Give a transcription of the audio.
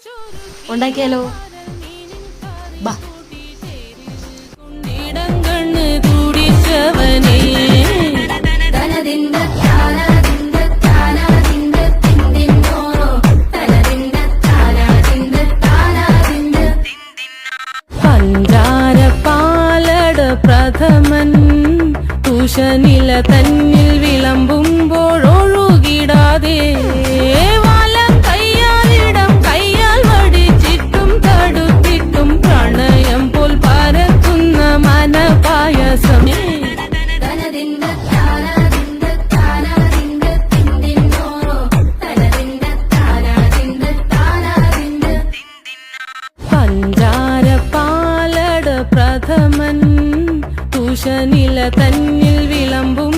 ഉണ്ടാക്കിയാലോ? ബാ. പഞ്ചാര പാലട പ്രഥമൻ തുഷനില തന്നിൽ വിളമ്പുമ്പോഴൊഴുകിടാതെ വലം കയ്യാലിടം കയ്യാൽ വടിച്ചിട്ടും തടുത്തിട്ടും പ്രണയം പോൽ പരത്തുന്ന മനപായസം. പഞ്ചാര പാലട പ്രഥമൻ തുഷനില തന്നിൽ വിളമ്പും